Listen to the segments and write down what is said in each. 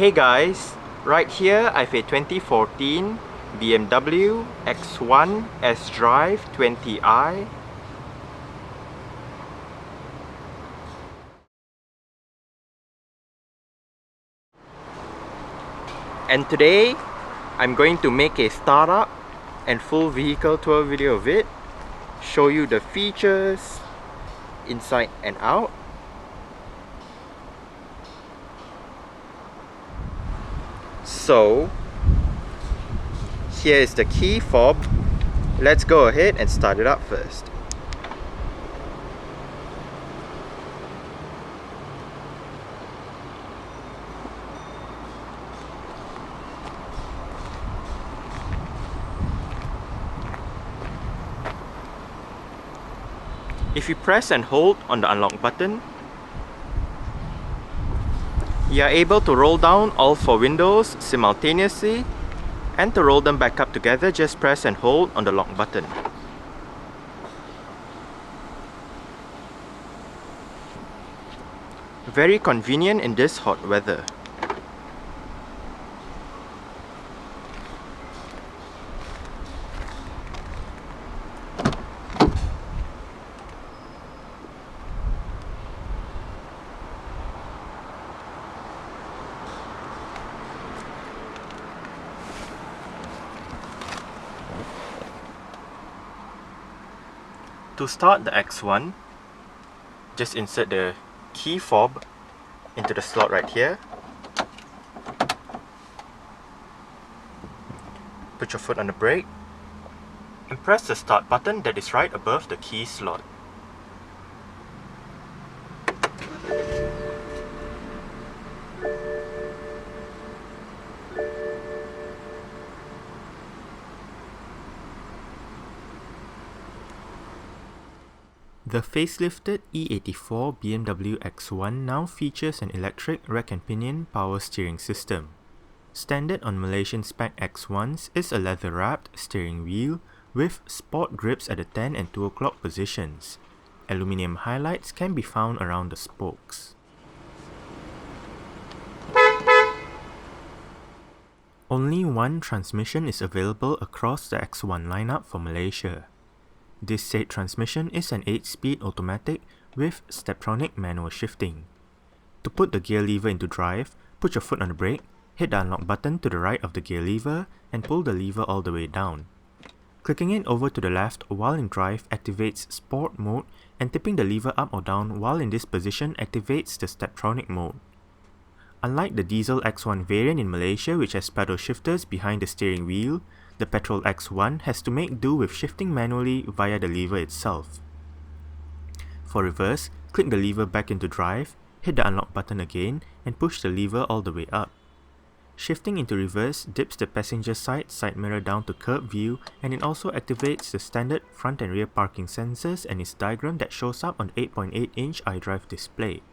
Hey guys, right here I have a 2014 BMW X1 sDrive20i. And today I'm going to make a startup and full vehicle tour video of it, show you the features inside and out. So here is the key fob. Let's go ahead and start it up first. If you press and hold on the unlock button, you are able to roll down all 4 windows simultaneously, and to roll them back up together, just press and hold on the lock button. Very convenient in this hot weather. To start the X1, just insert the key fob into the slot right here. Put your foot on the brake and press the start button that is right above the key slot. The facelifted E84 BMW X1 now features an electric rack and pinion power steering system. Standard on Malaysian spec X1s is a leather-wrapped steering wheel with sport grips at the 10 and 2 o'clock positions. Aluminium highlights can be found around the spokes. Only one transmission is available across the X1 lineup for Malaysia. This said transmission is an 8-speed automatic with Steptronic manual shifting. To put the gear lever into drive, put your foot on the brake, hit the unlock button to the right of the gear lever and pull the lever all the way down. Clicking it over to the left while in drive activates Sport mode, and tipping the lever up or down while in this position activates the Steptronic mode. Unlike the diesel X1 variant in Malaysia, which has pedal shifters behind the steering wheel, the petrol X1 has to make do with shifting manually via the lever itself. For reverse, click the lever back into drive, hit the unlock button again, and push the lever all the way up. Shifting into reverse dips the passenger side mirror down to curb view, and it also activates the standard front and rear parking sensors and its diagram that shows up on the 8.8-inch iDrive display.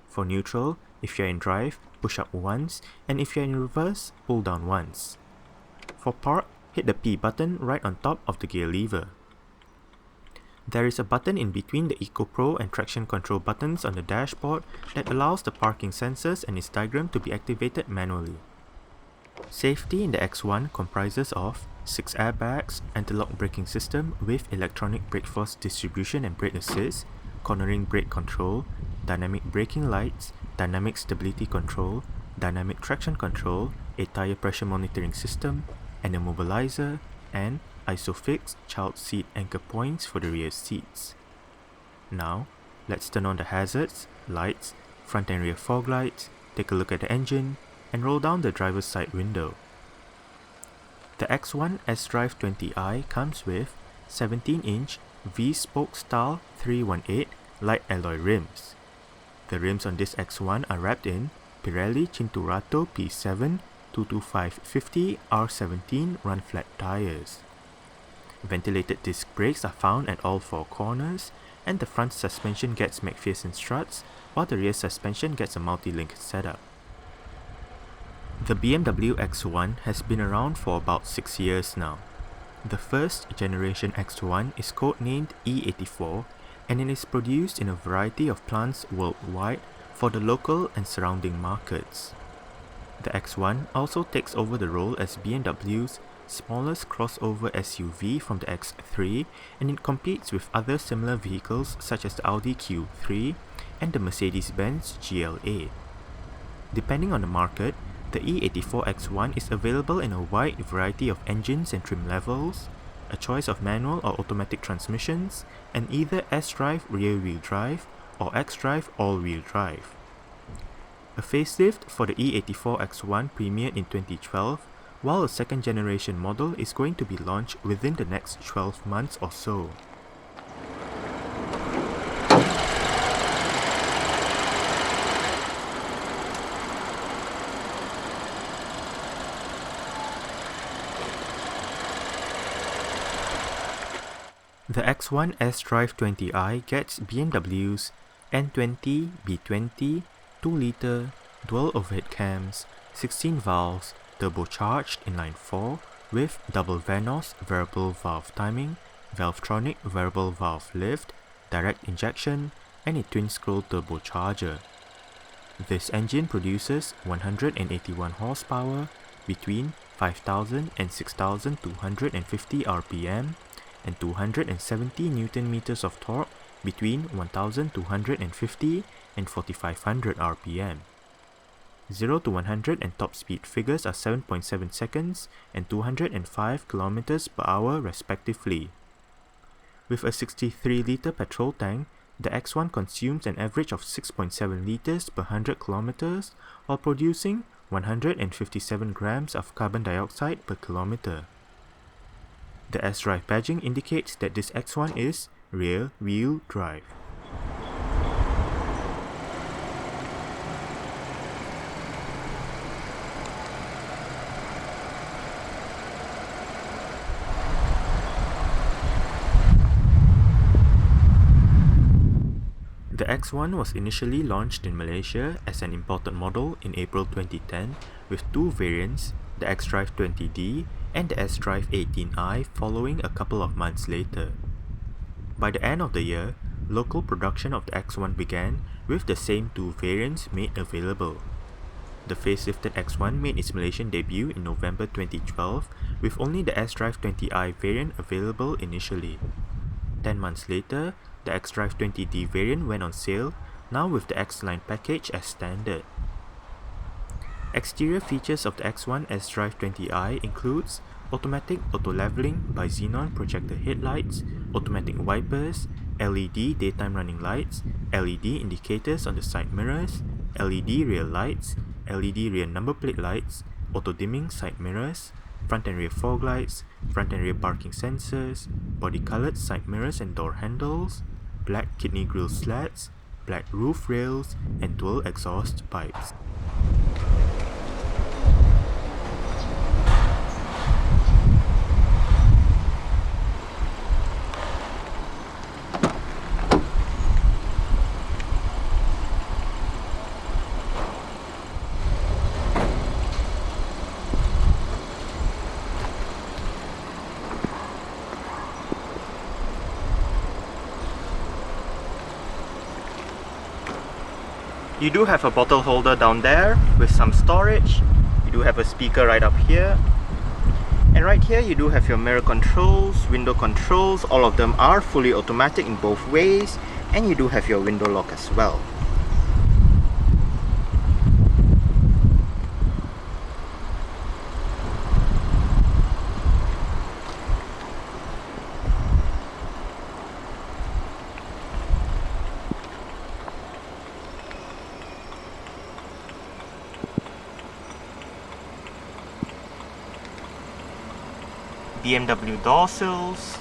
For neutral, if you're in drive, push up once, and if you're in reverse, pull down once. For park, hit the P button right on top of the gear lever. There is a button in between the EcoPro and traction control buttons on the dashboard that allows the parking sensors and its diagram to be activated manually. Safety in the X1 comprises of 6 airbags, anti-lock braking system with electronic brake force distribution and brake assist, cornering brake control, dynamic braking lights, dynamic stability control, dynamic traction control, a tire pressure monitoring system, an immobilizer, and ISOFIX child seat anchor points for the rear seats. Now, let's turn on the hazards, lights, front and rear fog lights, take a look at the engine, and roll down the driver's side window. The X1 sDrive20i comes with 17-inch V-spoke style 318 light alloy rims. The rims on this X1 are wrapped in Pirelli Cinturato P7 225/50 R17 run flat tires. Ventilated disc brakes are found at all 4 corners, and the front suspension gets McPherson struts, while the rear suspension gets a multi-link setup. The BMW X1 has been around for about 6 years now. The first generation X1 is codenamed E84, and it is produced in a variety of plants worldwide for the local and surrounding markets. The X1 also takes over the role as BMW's smallest crossover SUV from the X3, and it competes with other similar vehicles such as the Audi Q3 and the Mercedes-Benz GLA. Depending on the market, the E84 X1 is available in a wide variety of engines and trim levels, a choice of manual or automatic transmissions, and either sDrive rear-wheel drive or xDrive all-wheel drive. A facelift for the E84 X1 premiered in 2012, while a second generation model is going to be launched within the next 12 months or so. The X1 sDrive20i gets BMW's N20 B20 2-litre dual overhead cams, 16 valves, turbocharged inline 4 with double Vanos variable valve timing, Valvetronic variable valve lift, direct injection, and a twin-scroll turbocharger. This engine produces 181 horsepower between 5,000 and 6,250 rpm and 270 Nm of torque between 1,250 and 4,500 rpm. 0 to 100 and top speed figures are 7.7 seconds and 205 km per hour respectively. With a 63-litre petrol tank, the X1 consumes an average of 6.7 litres per 100 km while producing 157 grams of carbon dioxide per kilometre. The sDrive badging indicates that this X1 is rear-wheel drive. The X1 was initially launched in Malaysia as an imported model in April 2010 with two variants, the xDrive20d and the sDrive18i, following a couple of months later. By the end of the year, local production of the X1 began with the same two variants made available. The facelifted X1 made its Malaysian debut in November 2012 with only the sDrive20i variant available initially. 10 months later, the xDrive20d variant went on sale, now with the X-Line package as standard. Exterior features of the X1 sDrive20i includes automatic auto-leveling by xenon projector headlights, automatic wipers, LED daytime running lights, LED indicators on the side mirrors, LED rear lights, LED rear number plate lights, auto-dimming side mirrors, front and rear fog lights, front and rear parking sensors, body-colored side mirrors and door handles, black kidney grille slats, black roof rails, and dual exhaust pipes. You do have a bottle holder down there with some storage. You do have a speaker right up here. And right here you do have your mirror controls, window controls. All of them are fully automatic in both ways. And you do have your window lock as well. BMW door sills,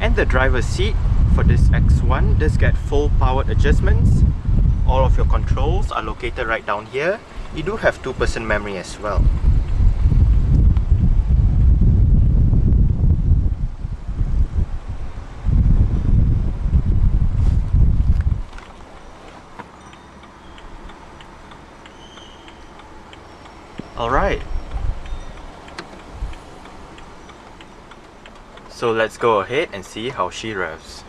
and the driver's seat for this X1 does get full powered adjustments. All of your controls are located right down here. You do have 2% memory as well. Alright, so let's go ahead and see how she revs.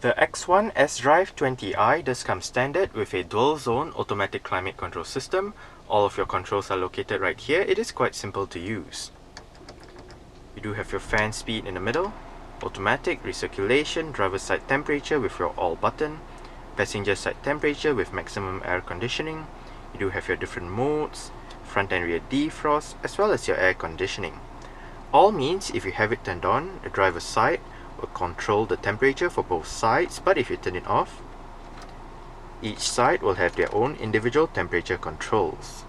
The X1 sDrive20i does come standard with a dual-zone automatic climate control system. All of your controls are located right here. It is quite simple to use. You do have your fan speed in the middle, automatic, recirculation, driver's side temperature with your all button, passenger side temperature with maximum air conditioning. You do have your different modes, front and rear defrost, as well as your air conditioning. All means if you have it turned on, the driver's side will control the temperature for both sides, but if you turn it off, each side will have their own individual temperature controls.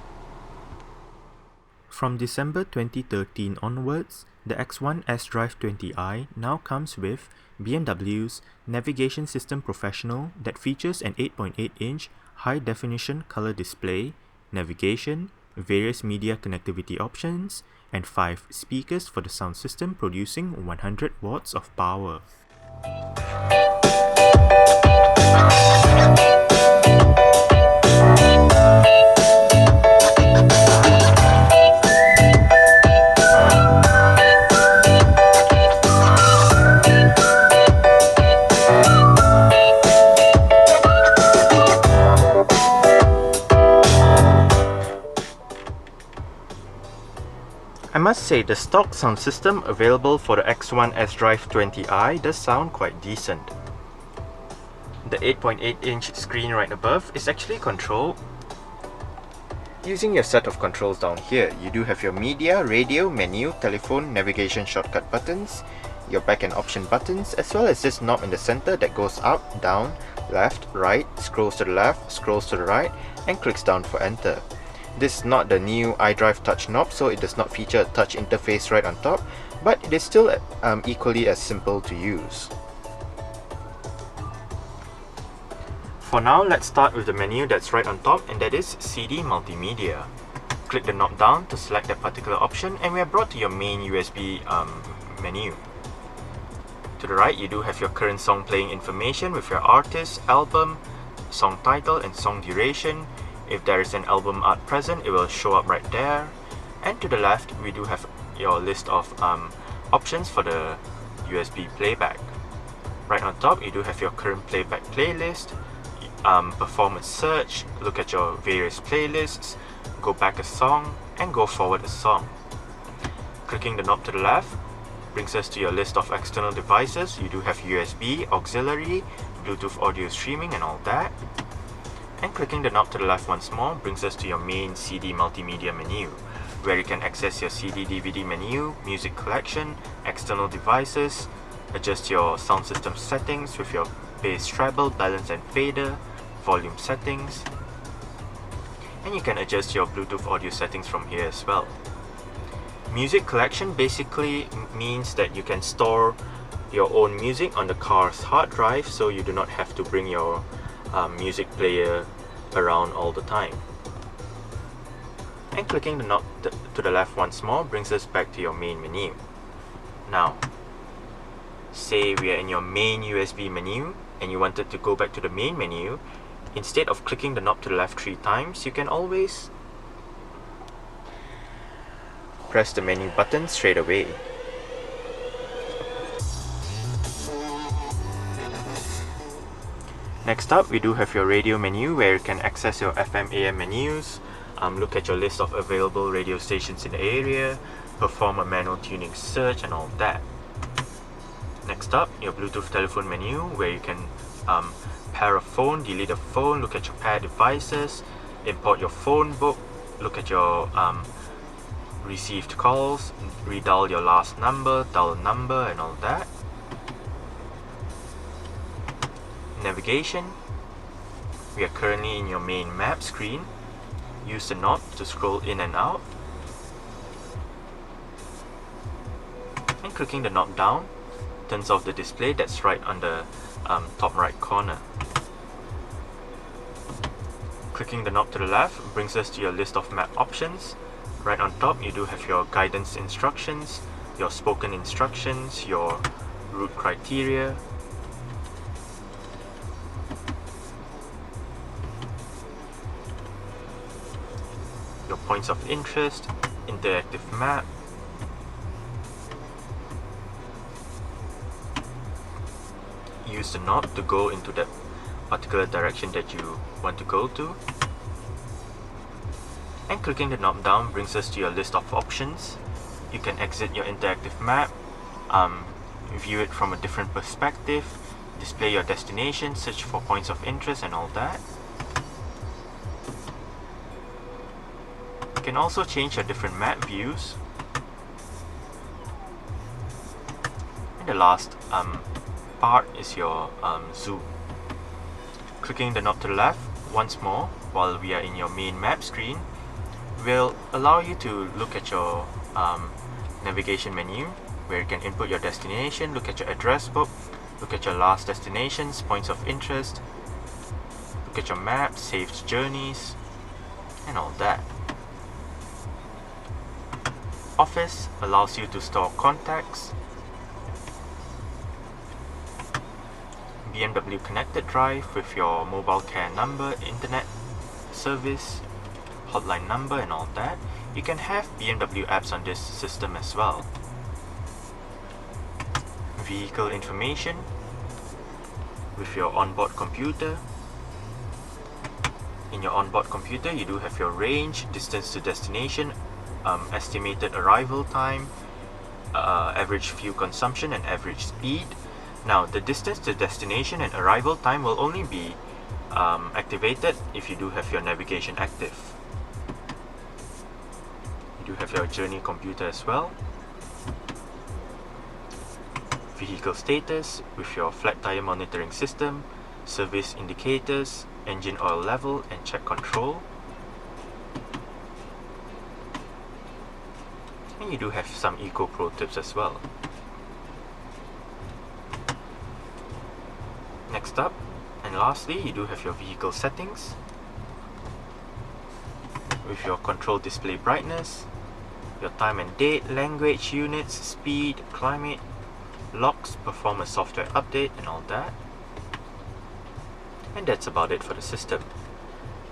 From December 2013 onwards, the X1 sDrive20i now comes with BMW's Navigation System Professional that features an 8.8-inch high-definition color display, navigation, various media connectivity options, and 5 speakers for the sound system producing 100 watts of power. I must say, the stock sound system available for the X1 sDrive20i does sound quite decent. The 8.8-inch screen right above is actually controlled using your set of controls down here. You do have your media, radio, menu, telephone, navigation shortcut buttons, your back and option buttons, as well as this knob in the center that goes up, down, left, right, scrolls to the left, scrolls to the right, and clicks down for enter. This is not the new iDrive touch knob, so it does not feature a touch interface right on top, but it is still equally as simple to use. For now, let's start with the menu that's right on top, and that is CD Multimedia. Click the knob down to select that particular option, and we are brought to your main USB menu. To the right, you do have your current song playing information with your artist, album, song title, and song duration. If there is an album art present, it will show up right there. And to the left, we do have your list of options for the USB playback. Right on top, you do have your current playback playlist, performance search, look at your various playlists, go back a song, and go forward a song. Clicking the knob to the left brings us to your list of external devices. You do have USB, auxiliary, Bluetooth audio streaming, and all that. And clicking the knob to the left once more brings us to your main CD Multimedia menu, where you can access your CD/DVD menu, music collection, external devices, adjust your sound system settings with your bass treble, balance and fader, volume settings, and you can adjust your Bluetooth audio settings from here as well. Music collection basically means that you can store your own music on the car's hard drive, so you do not have to bring your music player around all the time. And clicking the knob to the left once more brings us back to your main menu. Now, say we are in your main USB menu and you wanted to go back to the main menu. Instead of clicking the knob to the left 3 times, you can always press the menu button straight away. Next up, we do have your radio menu, where you can access your FM AM menus, look at your list of available radio stations in the area, perform a manual tuning search, and all that. Next up, your Bluetooth telephone menu, where you can pair a phone, delete a phone, look at your paired devices, import your phone book, look at your received calls, redial your last number, dial number, and all that. Navigation, we are currently in your main map screen. Use the knob to scroll in and out, and clicking the knob down turns off the display that's right on the top right corner. Clicking the knob to the left brings us to your list of map options. Right on top, you do have your guidance instructions, your spoken instructions, your route criteria, your points of interest, interactive map, use the knob to go into that particular direction that you want to go to. And clicking the knob down brings us to your list of options. You can exit your interactive map, view it from a different perspective, display your destination, search for points of interest and all that. You can also change your different map views. And the last part is your zoom. Clicking the knob to the left once more while we are in your main map screen will allow you to look at your navigation menu, where you can input your destination, look at your address book, look at your last destinations, points of interest, look at your maps, saved journeys, and all that. Office allows you to store contacts. BMW Connected Drive with your mobile care number, internet service, hotline number and all that. You can have BMW apps on this system as well. Vehicle information with your onboard computer. In your onboard computer you do have your range, distance to destination, estimated arrival time, average fuel consumption and average speed. Now the distance to destination and arrival time will only be activated if you do have your navigation active. You do have your journey computer as well. Vehicle status with your flat tire monitoring system, service indicators, engine oil level and check control. And you do have some Eco Pro tips as well. Next up, and lastly, you do have your vehicle settings with your control display brightness, your time and date, language, units, speed, climate, locks, perform a software update and all that. And that's about it for the system.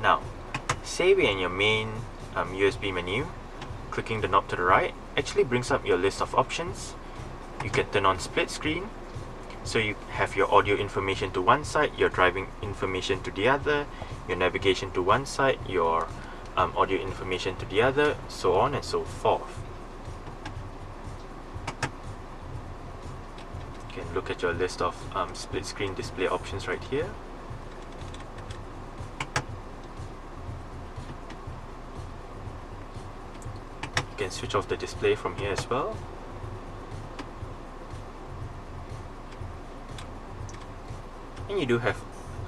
Now, say we're in your main USB menu, clicking the knob to the right actually brings up your list of options. You can turn on split screen, so you have your audio information to one side, your driving information to the other, your navigation to one side, your audio information to the other, so on and so forth. You can look at your list of split screen display options right here. You can switch off the display from here as well. And you do have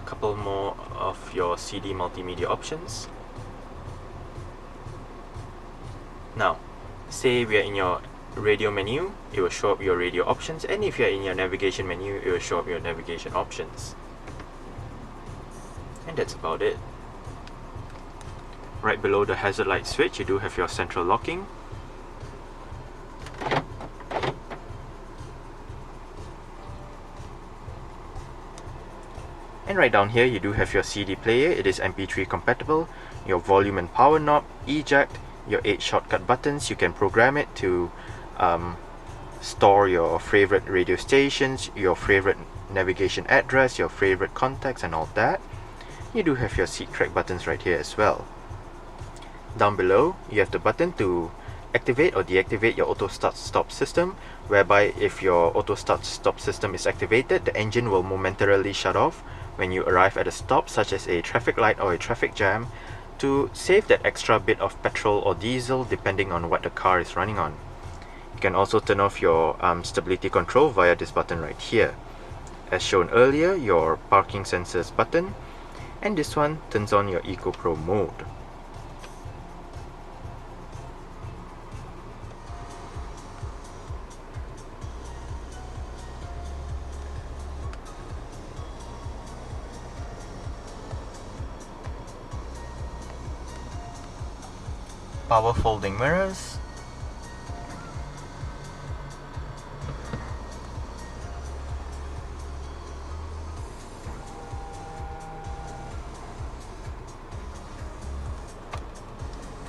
a couple more of your CD multimedia options. Now, say we are in your radio menu, it will show up your radio options, and if you are in your navigation menu, it will show up your navigation options. And that's about it. Right below the hazard light switch, you do have your central locking. And right down here you do have your CD player, it is MP3 compatible, your volume and power knob, eject, your 8 shortcut buttons. You can program it to store your favorite radio stations, your favorite navigation address, your favorite contacts and all that. You do have your seat track buttons right here as well. Down below you have the button to activate or deactivate your auto start stop system, whereby if your auto start stop system is activated, the engine will momentarily shut off when you arrive at a stop, such as a traffic light or a traffic jam, to save that extra bit of petrol or diesel depending on what the car is running on. You can also turn off your stability control via this button right here. As shown earlier, your parking sensors button, and this one turns on your Eco Pro mode. Power folding mirrors,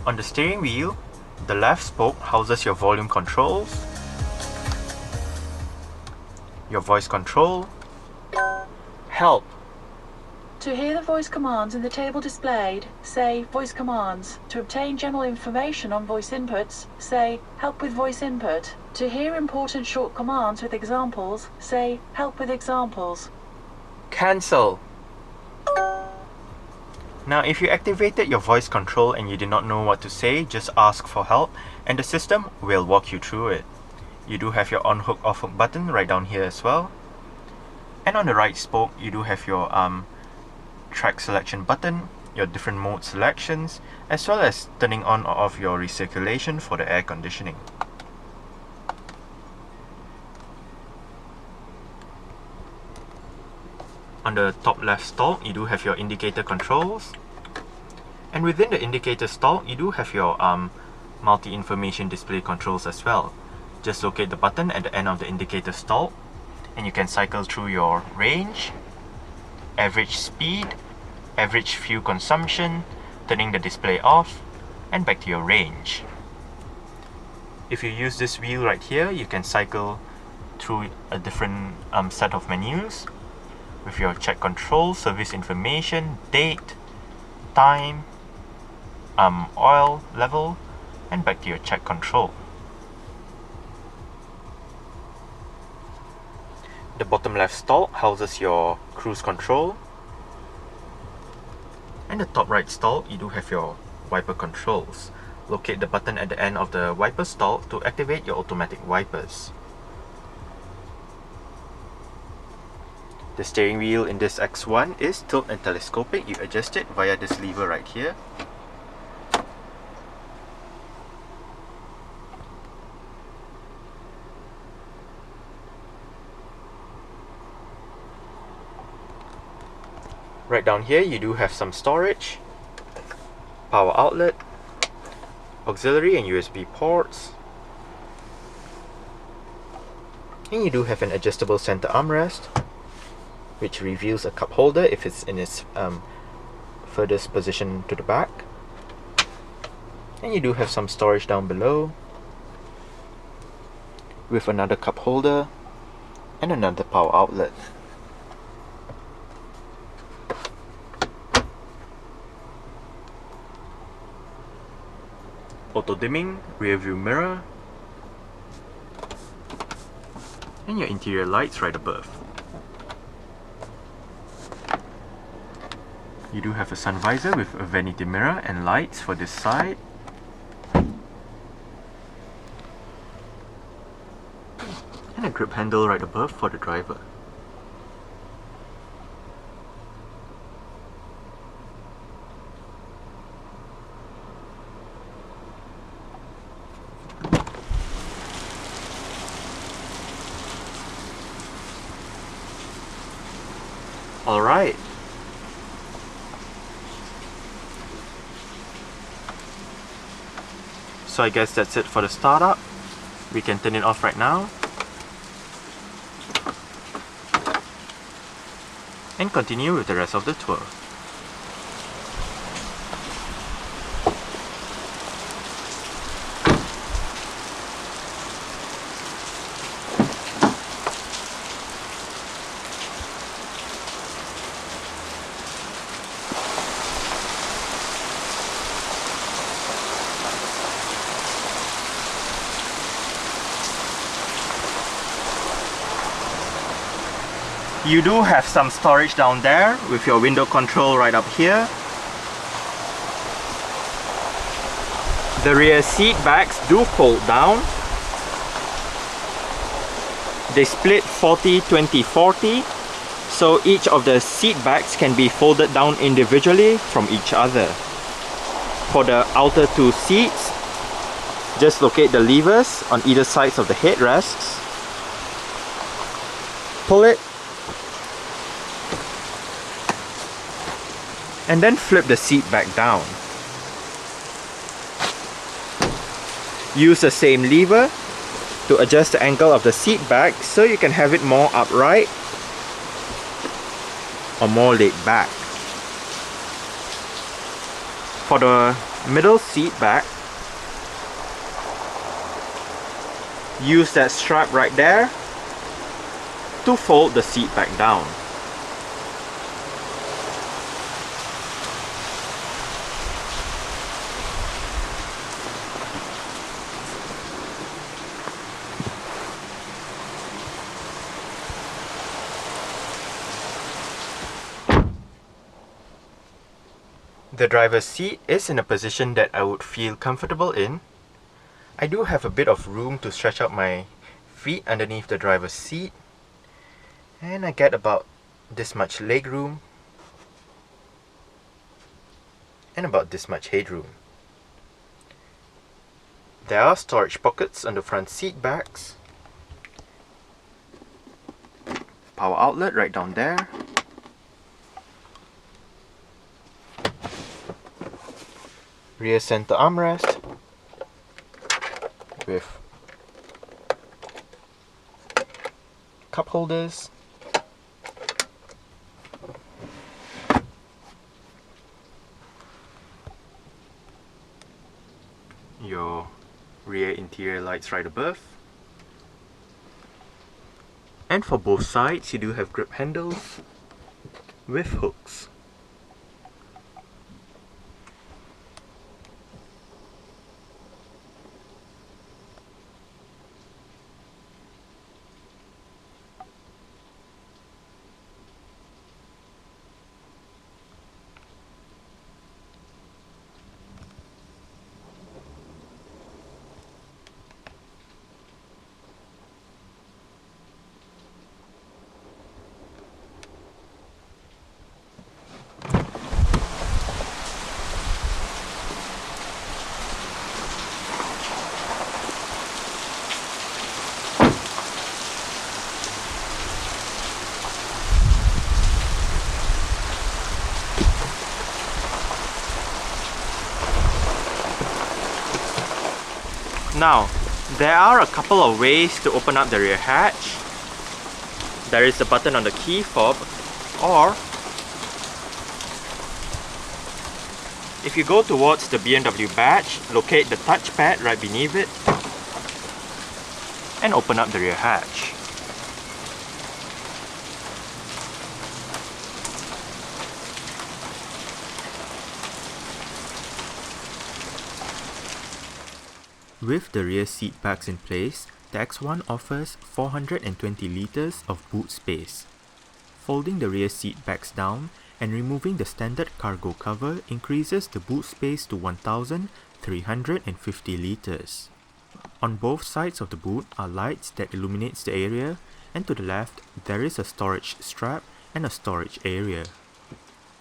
on the steering wheel, the left spoke houses your volume controls, your voice control, Help. To hear the voice commands in the table displayed, say Voice Commands. To obtain general information on voice inputs, say Help with voice input. To hear important short commands with examples, say Help with examples. Cancel. Now if you activated your voice control and you did not know what to say, just ask for help and the system will walk you through it. You do have your on hook off hook button right down here as well. And on the right spoke you do have your track selection button, your different mode selections, as well as turning on or off your recirculation for the air conditioning. On the top left stalk, you do have your indicator controls. And within the indicator stalk, you do have your multi-information display controls as well. Just locate the button at the end of the indicator stalk, and you can cycle through your range, average speed, average fuel consumption, turning the display off, and back to your range. If you use this wheel right here, you can cycle through a different set of menus with your check control, service information, date, time, oil level, and back to your check control. The bottom left stalk houses your cruise control, and the top right stalk you do have your wiper controls. Locate the button at the end of the wiper stalk to activate your automatic wipers. The steering wheel in this X1 is tilt and telescopic. You adjust it via this lever right here. Right down here you do have some storage, power outlet, auxiliary and USB ports, and you do have an adjustable center armrest which reveals a cup holder if it's in its furthest position to the back. And you do have some storage down below with another cup holder and another power outlet. Auto dimming, rear view mirror, and your interior lights right above. You do have a sun visor with a vanity mirror and lights for this side. And a grip handle right above for the driver. Alright. So I guess that's it for the startup. We can turn it off right now. And continue with the rest of the tour. You do have some storage down there with your window control right up here. The rear seat backs do fold down. They split 40-20-40, so each of the seat backs can be folded down individually from each other. For the outer two seats, just locate the levers on either sides of the headrests. Pull it, and then flip the seat back down. Use the same lever to adjust the angle of the seat back so you can have it more upright or more laid back. For the middle seat back, use that strap right there to fold the seat back down. The driver's seat is in a position that I would feel comfortable in. I do have a bit of room to stretch out my feet underneath the driver's seat, and I get about this much leg room and about this much headroom. There are storage pockets on the front seat backs. Power outlet right down there. Rear center armrest with cup holders. Your rear interior lights right above. And for both sides, you do have grip handles with hooks. Now, there are a couple of ways to open up the rear hatch. There is a button on the key fob, or if you go towards the BMW badge, locate the touchpad right beneath it and open up the rear hatch. With the rear seat backs in place, the X1 offers 420 litres of boot space. Folding the rear seat backs down and removing the standard cargo cover increases the boot space to 1,350 litres. On both sides of the boot are lights that illuminates the area, and to the left there is a storage strap and a storage area.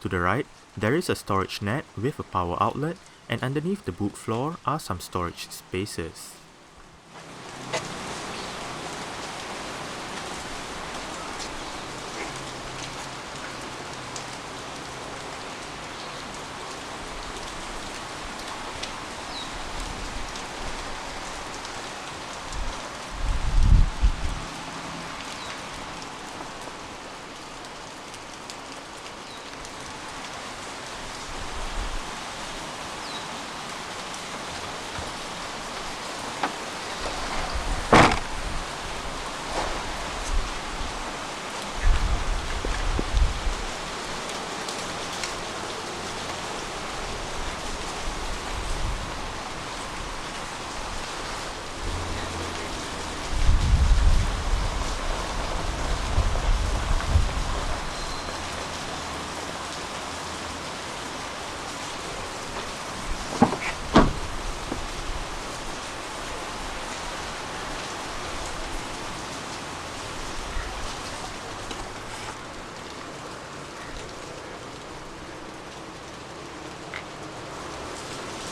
To the right, there is a storage net with a power outlet, and underneath the boot floor are some storage spaces.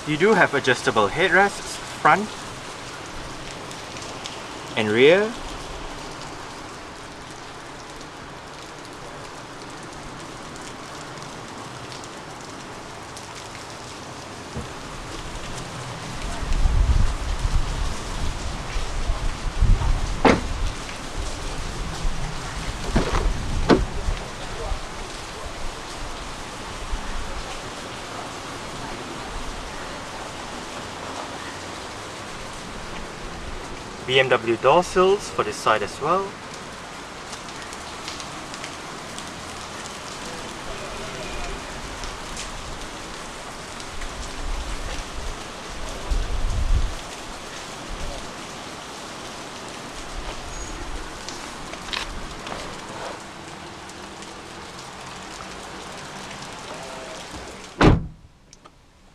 You do have adjustable headrests front and rear. BMW door sills for this side as well.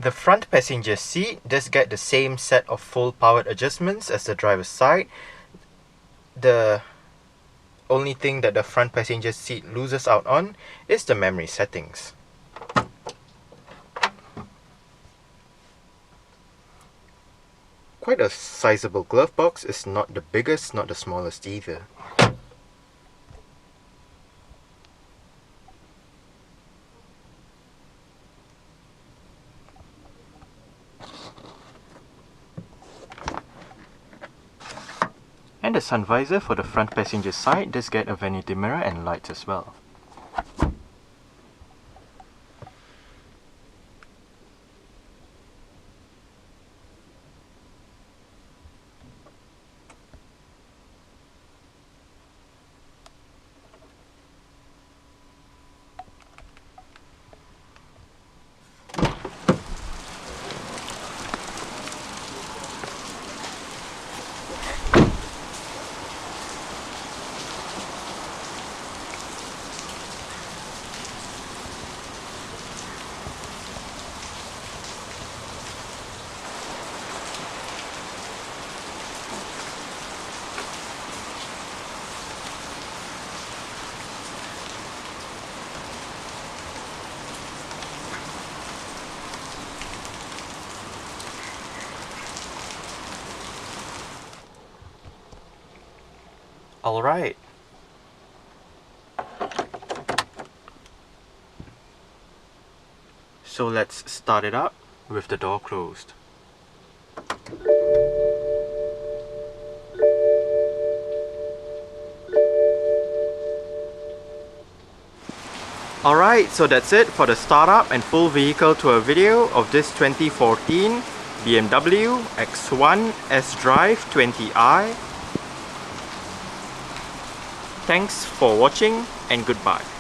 The front passenger seat does get the same set of full powered adjustments as the driver's side. The only thing that the front passenger seat loses out on is the memory settings. Quite a sizable glove box. It's not the biggest, not the smallest either. And the sun visor for the front passenger side does get a vanity mirror and lights as well. Alright. So let's start it up with the door closed. Alright, so that's it for the startup and full vehicle tour video of this 2014 BMW X1 sDrive20i. Thanks for watching and goodbye.